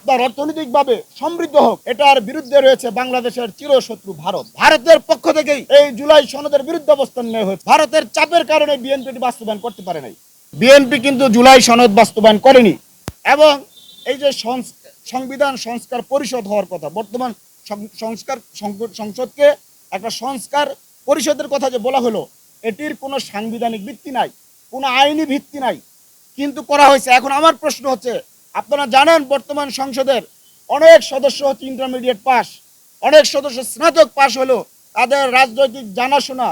আপনার অর্থনৈতিকভাবে সমৃদ্ধ হোক, এটার বিরুদ্ধে রয়েছে বাংলাদেশের চিরশত্রু ভারত। ভারতের পক্ষ থেকেই এই জুলাই সনদের বিরুদ্ধে অবস্থান নেওয়া হয়েছে। ভারতের চাপের কারণে বিএনপি বাস্তবায়ন করতে পারে নাই। বিএনপি কিন্তু জুলাই সনদ বাস্তবায়ন করেনি। এবং এই যে সংবিধান সংস্কার পরিষদ হওয়ার কথা, বর্তমান সংসদকে একটা সংস্কার পরিষদের কথা যে বলা হলো, এটির কোনো সাংবিধানিক ভিত্তি নাই, কোনো আইনি ভিত্তি নাই, কিন্তু করা হয়েছে। এখন আমার প্রশ্ন হচ্ছে, আপনারা জানেন বর্তমান সংসদের অনেক সদস্য হচ্ছে ইন্টারমিডিয়েট পাস, অনেক সদস্য স্নাতক পাস হলো, তাদের রাজনৈতিক জানাশোনা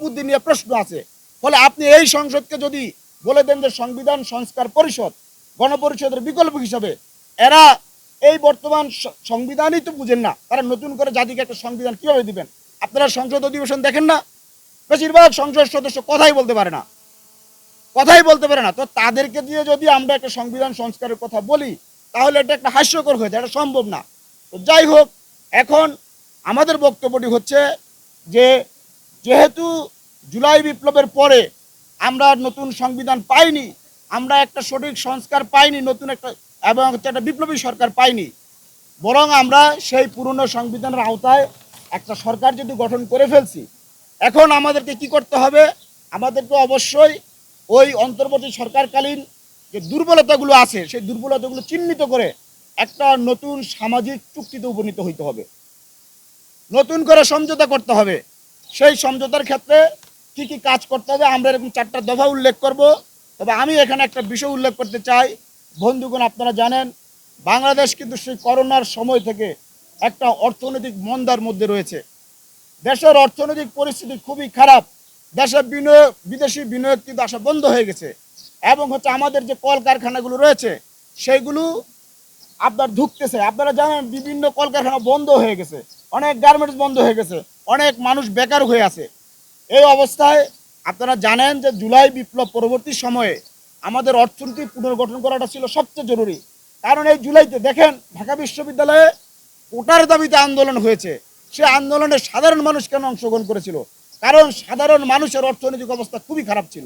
বুদ্ধি নিয়ে প্রশ্ন আছে। ফলে আপনি এই সংসদকে যদি বলে দেন যে সংবিধান সংস্কার পরিষদ গণপরিষদের বিকল্প হিসাবে, এরা এই বর্তমান সংবিধানই তো বুঝেন না, তারা নতুন করে জাতিকে একটা সংবিধান কিভাবে দিবেন? আপনারা সংসদ অধিবেশন দেখেন না? বেশিরভাগ সংসদ সদস্য কথাই বলতে পারে না, তো তাদেরকে দিয়ে যদি আমরা একটা সংবিধান সংস্কারের কথা বলি, তাহলে এটা একটা হাস্যকর হয়ে যায়, এটা সম্ভব না। তো যাই হোক, এখন আমাদের বক্তব্যটি হচ্ছে যে যেহেতু জুলাই বিপ্লবের পরে আমরা নতুন সংবিধান পাইনি, আমরা একটা সঠিক সংস্কার পাইনি, নতুন একটা এবং একটা বিপ্লবী সরকার পাইনি, বরং আমরা সেই পুরনো সংবিধানের আওতায় একটা সরকার যদি গঠন করে ফেলছি, এখন আমাদেরকে কি করতে হবে? আমাদেরকে অবশ্যই ওই অন্তর্বর্তী সরকারকালীন যে দুর্বলতাগুলো আছে, সেই দুর্বলতাগুলো চিহ্নিত করে একটা নতুন সামাজিক চুক্তিতে উপনীত হইতে হবে, নতুন করে সমঝোতা করতে হবে। সেই সমঝোতার ক্ষেত্রে কি কি কাজ করতে হবে আমরা এরকম 4টা দফা উল্লেখ করব। তবে আমি এখানে একটা বিষয় উল্লেখ করতে চাই। বন্ধুগণ, আপনারা জানেন বাংলাদেশ কিন্তু সেই করোনার সময় থেকে একটা অর্থনৈতিক মন্দার মধ্যে রয়েছে। দেশের অর্থনৈতিক পরিস্থিতি খুবই খারাপ। দেশে বিদেশি বিনিয়োগ কিন্তু আসা বন্ধ হয়ে গেছে, এবং হচ্ছে আমাদের যে কলকারখানাগুলো রয়েছে সেইগুলো আপনার ঢুকতেছে। আপনারা জানেন বিভিন্ন কলকারখানা বন্ধ হয়ে গেছে, অনেক গার্মেন্টস বন্ধ হয়ে গেছে, অনেক মানুষ বেকার হয়ে আছে। এই অবস্থায় আপনারা জানেন যে জুলাই বিপ্লব পরবর্তী সময়ে আমাদের অর্থনীতি পুনর্গঠন করাটা ছিল সবচেয়ে জরুরি। কারণ এই জুলাইতে দেখেন ঢাকা বিশ্ববিদ্যালয়ে কোটার দাবিতে আন্দোলন হয়েছে। সে আন্দোলনে সাধারণ মানুষ কেন অংশগ্রহণ করেছিল? কারণ সাধারণ মানুষের অর্থনৈতিক অবস্থা খুবই খারাপ ছিল,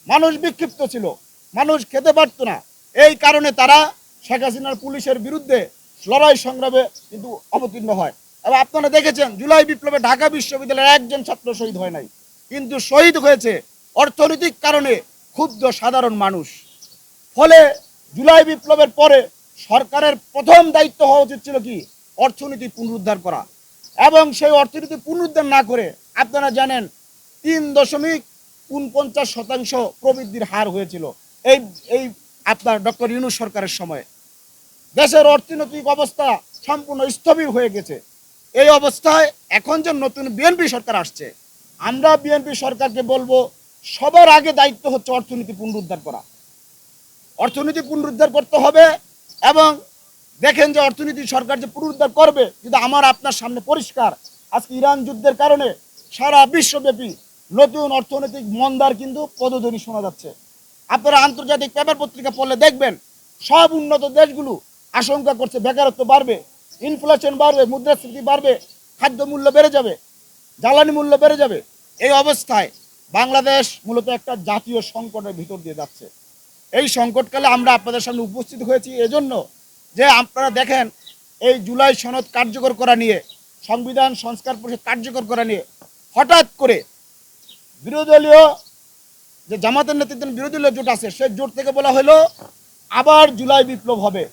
মানুষ বিক্ষিপ্ত ছিল, মানুষ খেতে পারতো না। এই কারণে তারা শেখ হাসিনার পুলিশের বিরুদ্ধে লড়াই সংগ্রামে কিন্তু অবতীর্ণ হয়। এবং আপনারা দেখেছেন জুলাই বিপ্লবে ঢাকা বিশ্ববিদ্যালয়ের একজন ছাত্র শহীদ হয় নাই, কিন্তু শহীদ হয়েছে অর্থনৈতিক কারণে ক্ষুব্ধ সাধারণ মানুষ। ফলে জুলাই বিপ্লবের পরে সরকারের প্রথম দায়িত্ব হওয়া উচিত ছিল কি? অর্থনীতি পুনরুদ্ধার করা। এবং সেই অর্থনীতি পুনরুদ্ধার না করে আপনারা জানেন 3.49% প্রবৃদ্ধির হার হয়েছিল এই এই আপনার ডক্টর ইউনূস সরকারের সময়। দেশের অর্থনৈতিক অবস্থা সম্পূর্ণ স্থবির হয়ে গেছে। এই অবস্থায় এখন যে নতুন বিএনপি সরকার আসছে, আমরা বিএনপি সরকারকে বলবো সবার আগে দায়িত্ব হচ্ছে অর্থনীতি পুনরুদ্ধার করা। অর্থনীতি পুনরুদ্ধার করতে হবে। এবং দেখেন যে অর্থনীতি সরকার যে পুনরুদ্ধার করবে, কিন্তু আমার আপনার সামনে পরিষ্কার, আজকে ইরান যুদ্ধের কারণে সারা বিশ্বব্যাপী নতুন অর্থনৈতিক মন্দার কিন্তু পদধ্বনি শোনা যাচ্ছে। আপনারা আন্তর্জাতিক পেপার পত্রিকা পড়লে দেখবেন সব উন্নত দেশগুলো আশঙ্কা করছে বেকারত্ব বাড়বে, ইনফ্লেশন বাড়বে, মুদ্রাস্ফীতি বাড়বে, খাদ্য মূল্য বেড়ে যাবে, জ্বালানি মূল্য বেড়ে যাবে। এই অবস্থায় বাংলাদেশ মূলত একটা জাতীয় সংকটের ভিতর দিয়ে যাচ্ছে। এই সংকটকালে আমরা আপনাদের সামনে উপস্থিত হয়েছি এজন্য যে আপনারা দেখেন এই জুলাই সনদ কার্যকর করা নিয়ে, সংবিধান সংস্কার পরিষদ কার্যকর করা নিয়ে হঠাৎ করে বিরোধী দলীয় যে জামাতের নেতৃত্বে বিরোধী দলীয় জোট আছে, সেই জোট থেকে বলা হলো আবার জুলাই বিপ্লব হবে,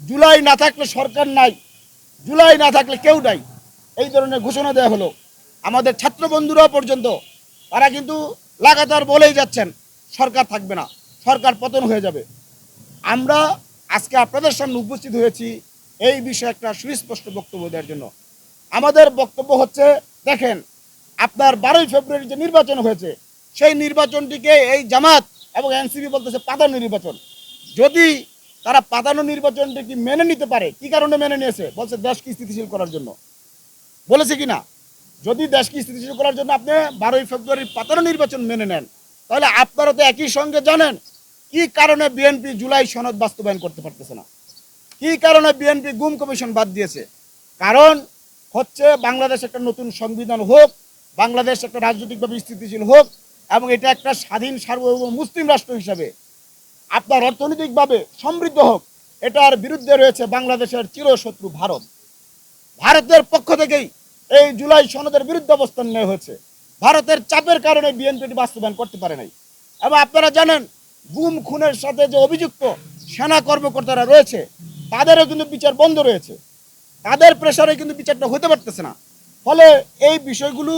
জুলাই না থাকলে সরকার নাই, জুলাই না থাকলে কেউ নাই, এই ধরনের ঘোষণা দেওয়া হলো। আমাদের ছাত্র বন্ধুরা পর্যন্ত তারা কিন্তু লাগাতার বলেই যাচ্ছেন সরকার থাকবে না, সরকার পতন হয়ে যাবে। আমরা আজকে আপনাদের সামনে উপস্থিত হয়েছি এই বিষয়ে একটা সুস্পষ্ট বক্তব্য দেওয়ার জন্য। আমাদের বক্তব্য হচ্ছে, দেখেন আপনার 12ই ফেব্রুয়ারি যে নির্বাচন হয়েছে, সেই নির্বাচনটিকে এই জামাত এবং এনসিপি বলতেছে পাতানো নির্বাচন। যদি তারা পাতানো নির্বাচনটিকে মেনে নিতে পারে, কি কারণে মেনে নিয়েছে? বলছে দেশকে স্থিতিশীল করার জন্য, বলেছে কি না? যদি দেশকে স্থিতিশীল করার জন্য আপনি 12ই ফেব্রুয়ারির পাতানো নির্বাচন মেনে নেন, তাহলে আপনারা তো একই সঙ্গে জানেন কি কারণে বিএনপি জুলাই সনদ বাস্তবায়ন করতে পারতেছে না, কি কারণে বিএনপি গুম কমিশন বাদ দিয়েছে। কারণ হচ্ছে বাংলাদেশ একটা নতুন সংবিধান হোক, বাংলাদেশ একটা রাজনৈতিকভাবে স্থিতিশীল হোক, এবং এটা একটা স্বাধীন সার্বভৌম মুসলিম রাষ্ট্র হিসাবে আপনার অর্থনৈতিকভাবে সমৃদ্ধ হোক, এটার বিরুদ্ধে রয়েছে বাংলাদেশের চিরশত্রু ভারত। ভারতের পক্ষ থেকেই এই জুলাই সনদের বিরুদ্ধে অবস্থান নেওয়া হয়েছে। ভারতের চাপের কারণে বিএনপিটি বাস্তবায়ন করতে পারে নাই। এবং আপনারা জানেন, গুম খুনের সাথে যে অভিযুক্ত সেনা কর্মকর্তারা রয়েছে তাদেরও কিন্তু বিচার বন্ধ রয়েছে, তাদের প্রেসারে কিন্তু বিচারটা হতে পারতেছে না। ফলে এই বিষয়গুলো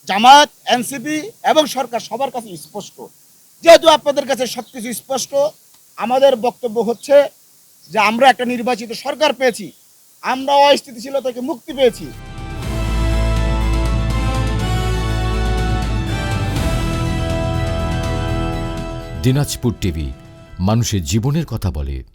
জামায়াত, এনসিপি এবং সরকার সবার কাছে স্পষ্ট। যেহেতু আপনাদের কাছে সব কিছু স্পষ্ট, আমাদের বক্তব্য হচ্ছে যে আমরা একটা নির্বাচিত সরকার পেয়েছি, আমরা অস্থিতিশীলতা থেকে মুক্তি পেয়েছি। দিনাজপুর টিভি, মানুষের জীবনের কথা বলে।